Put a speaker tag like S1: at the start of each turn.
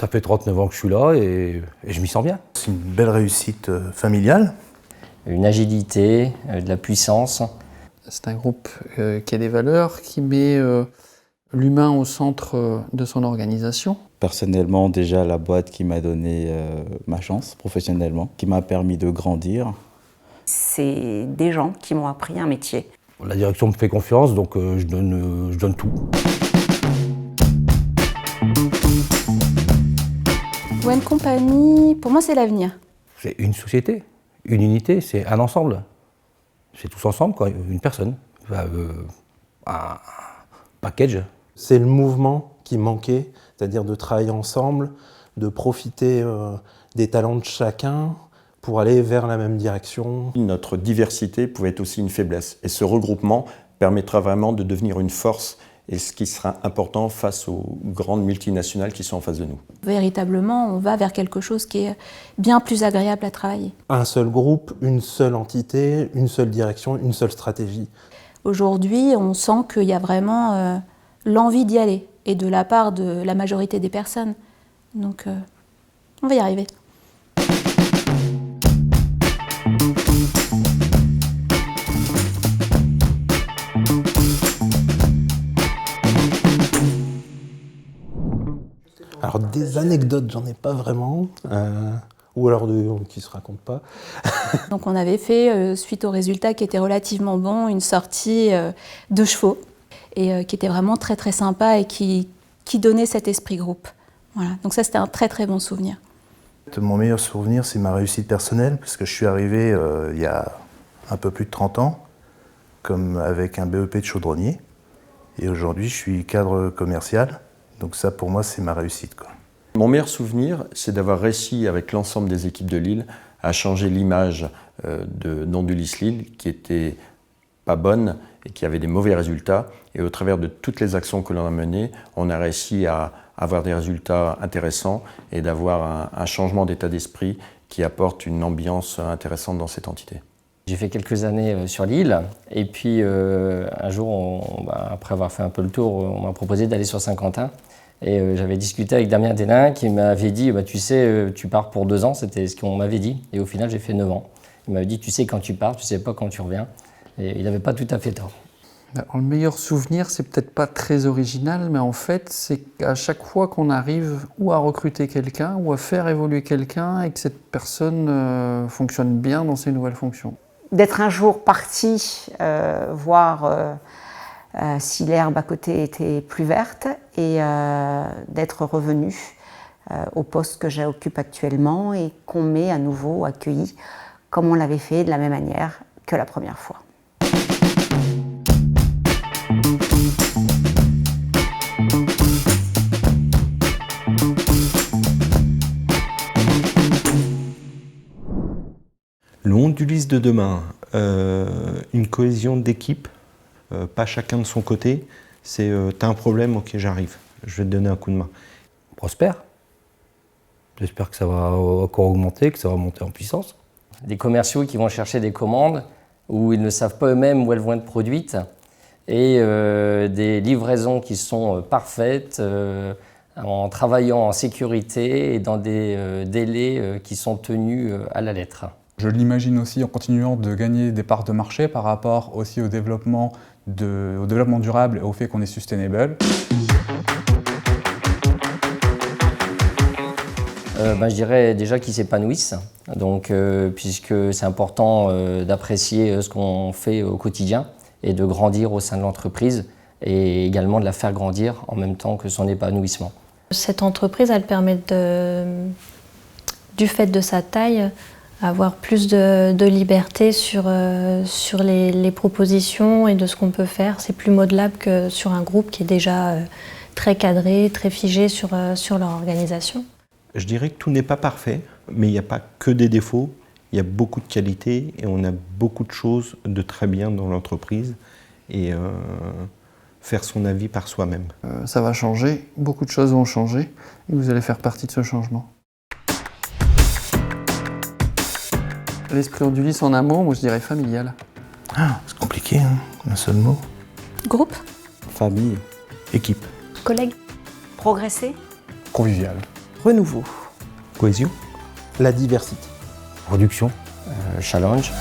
S1: fait 39 ans que je suis là et je m'y sens bien.
S2: C'est une belle réussite familiale.
S3: Une agilité, de la puissance.
S4: C'est un groupe qui a des valeurs, qui met l'humain au centre de son organisation.
S5: Personnellement, déjà, la boîte qui m'a donné ma chance professionnellement, qui m'a permis de grandir.
S6: C'est des gens qui m'ont appris un métier.
S1: La direction me fait confiance, donc je donne tout.
S7: One Company, pour moi, c'est l'avenir.
S1: C'est une société, une unité, c'est un ensemble. C'est tous ensemble, quoi, une personne. Un package.
S8: C'est le mouvement qui manquait, c'est-à-dire de travailler ensemble, de profiter des talents de chacun pour aller vers la même direction.
S9: Notre diversité pouvait être aussi une faiblesse. Et ce regroupement permettra vraiment de devenir une force, et ce qui sera important face aux grandes multinationales qui sont en face de nous.
S7: Véritablement, on va vers quelque chose qui est bien plus agréable à travailler.
S8: Un seul groupe, une seule entité, une seule direction, une seule stratégie.
S7: Aujourd'hui, on sent qu'il y a vraiment l'envie d'y aller, et de la part de la majorité des personnes. Donc, on va y arriver.
S8: Alors des anecdotes, j'en ai pas vraiment, ou alors qui se racontent pas.
S7: Donc on avait fait, suite aux résultats qui étaient relativement bons, une sortie de chevaux, et qui était vraiment très très sympa et qui donnait cet esprit groupe. Voilà. Donc ça, c'était un très très bon souvenir.
S2: Mon meilleur souvenir, c'est ma réussite personnelle, parce que je suis arrivé il y a un peu plus de 30 ans, comme avec un BEP de chaudronnier, et aujourd'hui je suis cadre commercial. Donc ça, pour moi, c'est ma réussite, quoi.
S9: Mon meilleur souvenir, c'est d'avoir réussi avec l'ensemble des équipes de Lille à changer l'image de Nondulis Lille, qui était pas bonne et qui avait des mauvais résultats. Et au travers de toutes les actions que l'on a menées, on a réussi à avoir des résultats intéressants et d'avoir un changement d'état d'esprit qui apporte une ambiance intéressante dans cette entité.
S3: J'ai fait quelques années sur l'île et puis un jour, après avoir fait un peu le tour, on m'a proposé d'aller sur Saint-Quentin. Et j'avais discuté avec Damien Délin qui m'avait dit tu sais, tu pars pour 2 ans, c'était ce qu'on m'avait dit. Et au final, j'ai fait 9 ans. Il m'avait dit tu sais quand tu pars, tu sais pas quand tu reviens. Et il n'avait pas tout à fait tort.
S4: Alors, le meilleur souvenir, c'est peut-être pas très original, mais en fait, c'est qu'à chaque fois qu'on arrive ou à recruter quelqu'un ou à faire évoluer quelqu'un et que cette personne fonctionne bien dans ses nouvelles fonctions.
S6: D'être un jour parti, voir si l'herbe à côté était plus verte, et d'être revenu au poste que j'occupe actuellement et qu'on m'ait à nouveau accueilli comme on l'avait fait de la même manière que la première fois.
S10: Le Nondulis de demain, une cohésion d'équipe, pas chacun de son côté. C'est t'as un problème, ok, j'arrive, je vais te donner un coup de main.
S1: Prospère. J'espère que ça va encore augmenter, que ça va monter en puissance.
S3: Des commerciaux qui vont chercher des commandes où ils ne savent pas eux-mêmes où elles vont être produites, et des livraisons qui sont parfaites, en travaillant en sécurité et dans des délais qui sont tenus à la lettre.
S11: Je l'imagine aussi en continuant de gagner des parts de marché par rapport aussi au développement durable et au fait qu'on est sustainable.
S3: Je dirais déjà qu'ils s'épanouissent, donc, puisque c'est important d'apprécier ce qu'on fait au quotidien et de grandir au sein de l'entreprise et également de la faire grandir en même temps que son épanouissement.
S12: Cette entreprise, elle permet du fait de sa taille, avoir plus de liberté sur les propositions et de ce qu'on peut faire. C'est plus modelable que sur un groupe qui est déjà très cadré, très figé sur leur organisation.
S10: Je dirais que tout n'est pas parfait, mais il n'y a pas que des défauts, il y a beaucoup de qualités et on a beaucoup de choses de très bien dans l'entreprise et faire son avis par soi-même.
S4: Ça va changer, beaucoup de choses vont changer et vous allez faire partie de ce changement. L'esprit Nondulis en amont, moi je dirais familial.
S2: Ah, c'est compliqué, hein, un seul mot.
S7: Groupe.
S5: Famille.
S2: Équipe.
S12: Collègues.
S6: Progresser.
S11: Convivial.
S13: Renouveau.
S8: Cohésion. La diversité.
S1: Production.
S3: Challenge.